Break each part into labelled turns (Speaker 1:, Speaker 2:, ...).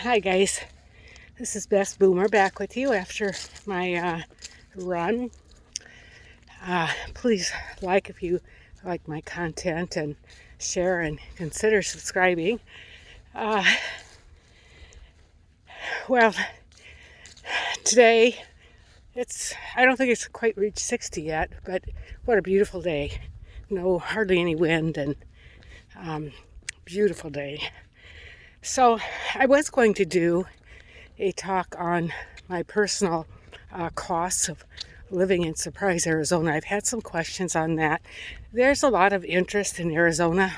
Speaker 1: Hi guys, this is Best Boomer back with you after my run. Please like if you like my content and share and consider subscribing. Well, today I don't think it's quite reached 60 yet, but what a beautiful day. No, hardly any wind and beautiful day. So I was going to do a talk on my personal costs of living in Surprise, Arizona. I've had some questions on that. There's a lot of interest in Arizona.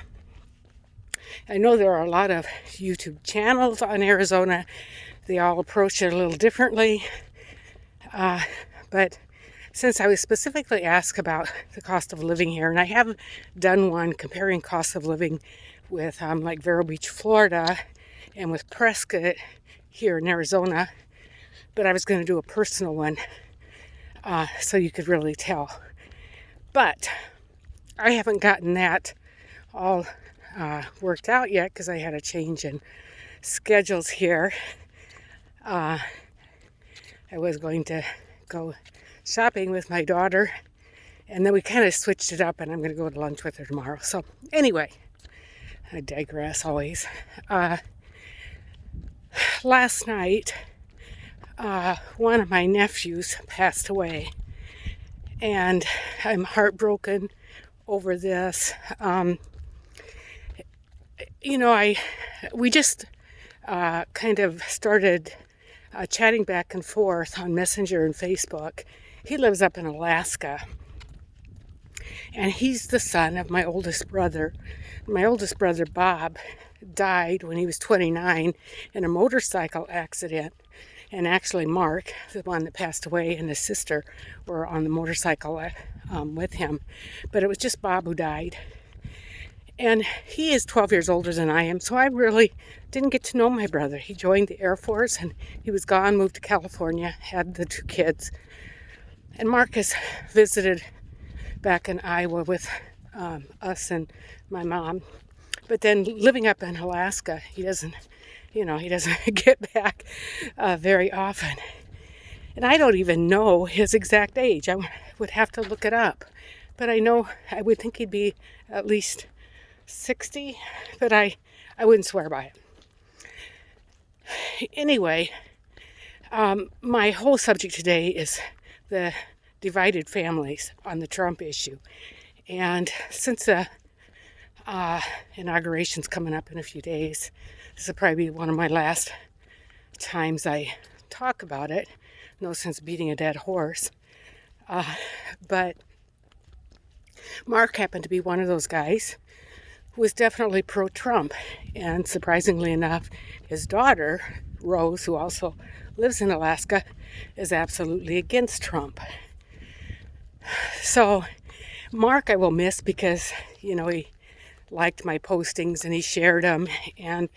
Speaker 1: I know there are a lot of YouTube channels on Arizona. They all approach it a little differently. But since I was specifically asked about the cost of living here, and I have done one comparing cost of living with like Vero Beach, Florida, and with Prescott here in Arizona, but I was going to do a personal one so you could really tell. But I haven't gotten that all worked out yet because I had a change in schedules here. I was going to go shopping with my daughter, and then we kind of switched it up, and I'm going to go to lunch with her tomorrow. So anyway, I digress always. Last night, one of my nephews passed away, and I'm heartbroken over this. We just kind of started chatting back and forth on Messenger and Facebook. He lives up in Alaska, and he's the son of my oldest brother. My oldest brother, Bob, died when he was 29 in a motorcycle accident. And actually Mark, the one that passed away, and his sister were on the motorcycle with him. But it was just Bob who died. And he is 12 years older than I am, so I really didn't get to know my brother. He joined the Air Force, and he was gone, moved to California, had the 2 kids. And Marcus visited back in Iowa with us and my mom. But then living up in Alaska, he doesn't get back very often. And I don't even know his exact age. I would have to look it up. But I would think he'd be at least 60, but I wouldn't swear by it. Anyway, my whole subject today is the divided families on the Trump issue. And since the inauguration's coming up in a few days, this will probably be one of my last times I talk about it. No sense beating a dead horse. But Mark happened to be one of those guys who was definitely pro-Trump. And surprisingly enough, his daughter, Rose, who also lives in Alaska, is absolutely against Trump. So Mark I will miss because, he liked my postings and he shared them. And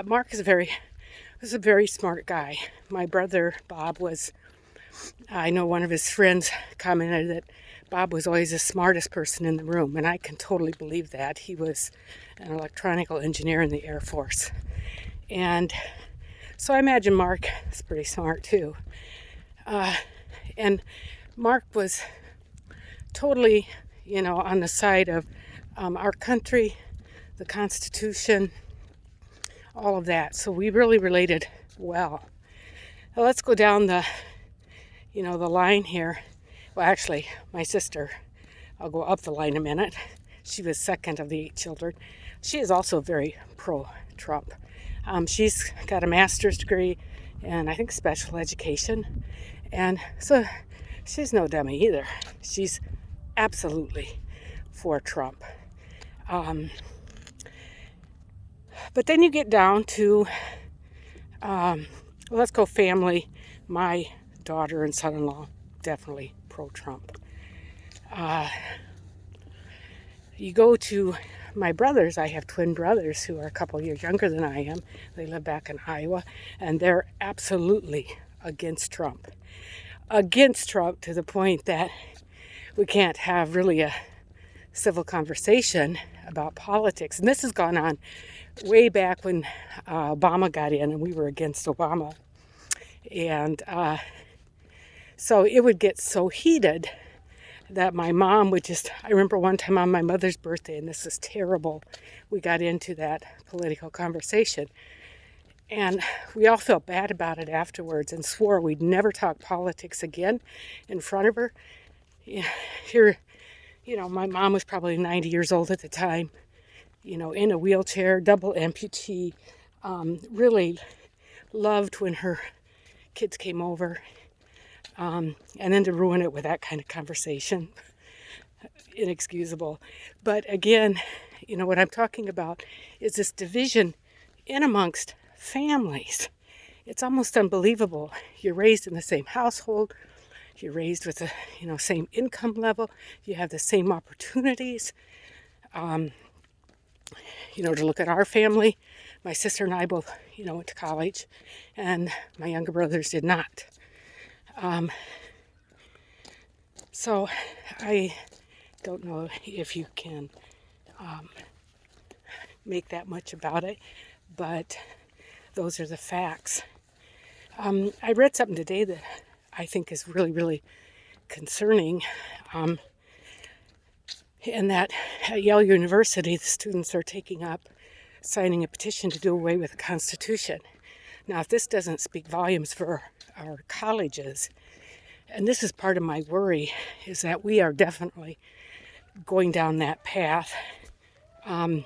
Speaker 1: Mark was a very smart guy. My brother, Bob, I know one of his friends commented that Bob was always the smartest person in the room, and I can totally believe that. He was an electronical engineer in the Air Force. And so I imagine Mark is pretty smart too. And Mark was totally, on the side of our country, the Constitution, all of that. So we really related well. Now let's go down the line here. Well, actually, my sister, I'll go up the line a minute. She was second of the 8 children. She is also very pro-Trump. She's got a master's degree in, I think, special education. And so she's no dummy either. She's absolutely for Trump. But then you get down to, let's go family. My daughter and son-in-law, definitely pro-Trump. You go to my brothers. I have twin brothers who are a couple years younger than I am. They live back in Iowa, and they're absolutely against Trump. Against Trump to the point that we can't have really a civil conversation about politics. And this has gone on way back when Obama got in and we were against Obama. And so it would get so heated that my mom would just, I remember one time on my mother's birthday, and this is terrible, we got into that political conversation. And we all felt bad about it afterwards and swore we'd never talk politics again in front of her. Here, my mom was probably 90 years old at the time, in a wheelchair, double amputee, really loved when her kids came over. And then to ruin it with that kind of conversation, inexcusable. But again, what I'm talking about is this division in amongst families. It's almost unbelievable. You're raised in the same household. You're raised with the same income level. You have the same opportunities. To look at our family, my sister and I both, went to college, and my younger brothers did not. So I don't know if you can make that much about it, but those are the facts. I read something today that I think is really, really concerning, in that at Yale University, the students are taking up signing a petition to do away with the Constitution. Now, if this doesn't speak volumes for our colleges, and this is part of my worry, is that we are definitely going down that path. And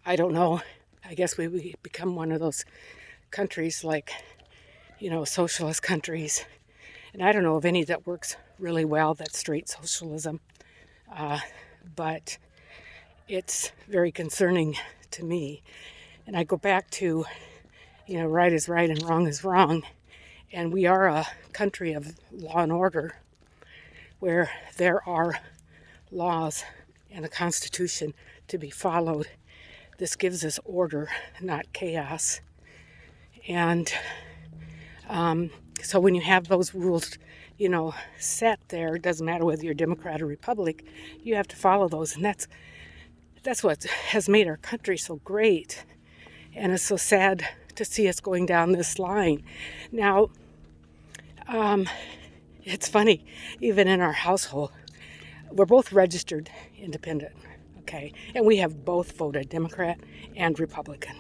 Speaker 1: I don't know, I guess we become one of those countries like, socialist countries. And I don't know of any that works really well, that's straight socialism. But it's very concerning to me. And I go back to, right is right and wrong is wrong. And we are a country of law and order where there are laws and a constitution to be followed. This gives us order, not chaos. And so when you have those rules, set there, it doesn't matter whether you're Democrat or Republic, you have to follow those. And that's what has made our country so great. And it's so sad to see us going down this line. Now, it's funny, even in our household, we're both registered independent, okay? And we have both voted Democrat and Republican.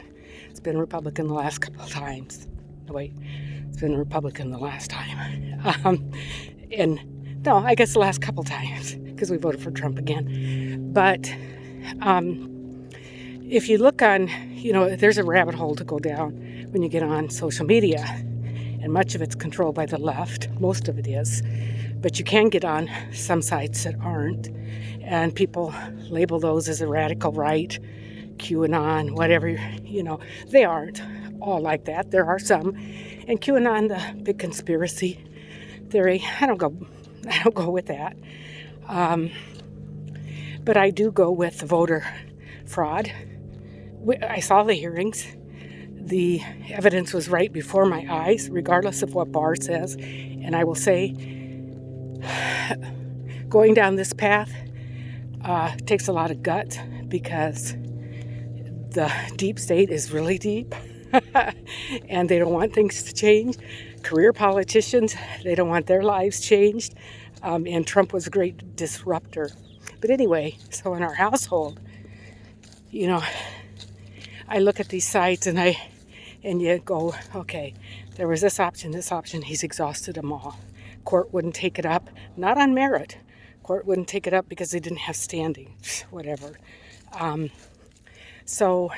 Speaker 1: It's been Republican the last couple of times. No, wait, it's been Republican the last time. I guess the last couple times, because we voted for Trump again. But if you look on, there's a rabbit hole to go down when you get on social media, and much of it's controlled by the left. Most of it is. But you can get on some sites that aren't, and people label those as a radical right, QAnon, whatever, they aren't all like that. There are some. And QAnon, the big conspiracy theory, I don't go with that. But I do go with the voter fraud. I saw the hearings. The evidence was right before my eyes, regardless of what Barr says. And I will say, going down this path takes a lot of guts, because the deep state is really deep. And they don't want things to change. Career politicians, they don't want their lives changed. And Trump was a great disruptor. But anyway, so in our household, I look at these sites and you go, okay, there was this option, he's exhausted them all. Court wouldn't take it up, not on merit. Court wouldn't take it up because they didn't have standing, whatever. So,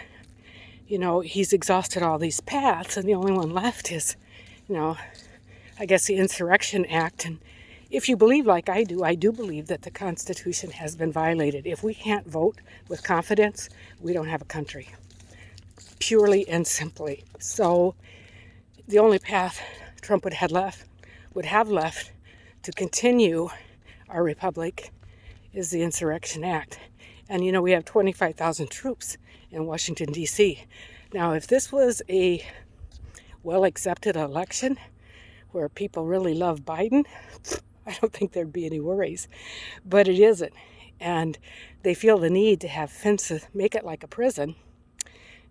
Speaker 1: he's exhausted all these paths, and the only one left is, I guess the Insurrection Act. And if you believe like I do believe that the Constitution has been violated. If we can't vote with confidence, we don't have a country. Purely and simply. So the only path Trump would have left to continue our republic is the Insurrection Act. And we have 25,000 troops in Washington, D.C. Now, if this was a well-accepted election where people really love Biden, I don't think there'd be any worries. But it isn't. And they feel the need to have fences, make it like a prison,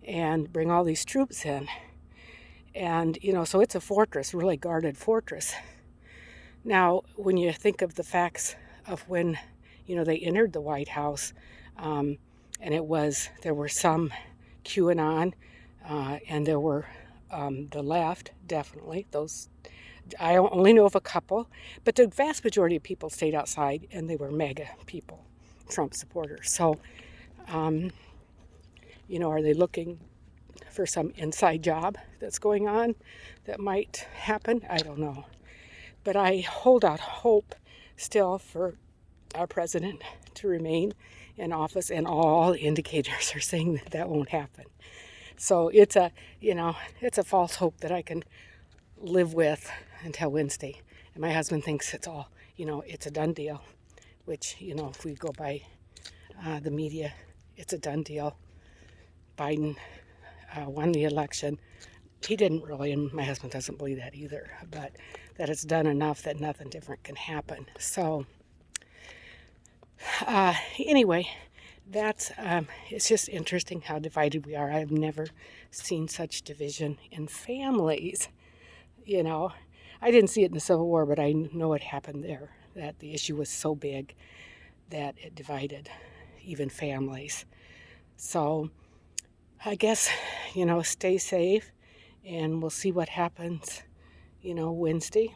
Speaker 1: and bring all these troops in. And, so it's a fortress, really guarded fortress. Now, when you think of the facts of when, they entered the White House, and there were some QAnon, and there were the left, definitely. Those, I only know of a couple, but the vast majority of people stayed outside, and they were MAGA people, Trump supporters. So, are they looking for some inside job that's going on that might happen? I don't know. But I hold out hope still for our president to remain in office, and all indicators are saying that won't happen. So it's a false hope that I can live with until Wednesday. And my husband thinks it's all, it's a done deal, which, if we go by the media, it's a done deal. Biden won the election. He didn't really, and my husband doesn't believe that either, but that it's done enough that nothing different can happen. So anyway, it's just interesting how divided we are. I've never seen such division in families. I didn't see it in the Civil War, but I know it happened there, that the issue was so big that it divided even families. So I guess, stay safe, and we'll see what happens, Wednesday.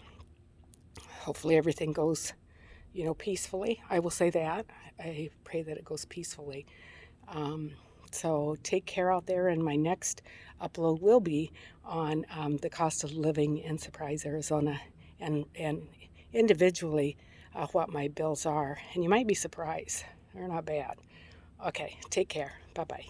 Speaker 1: Hopefully everything goes, peacefully. I will say that. I pray that it goes peacefully. So take care out there, and my next upload will be on the cost of living in Surprise, Arizona, and individually what my bills are. And you might be surprised. They're not bad. Okay, take care. Bye-bye.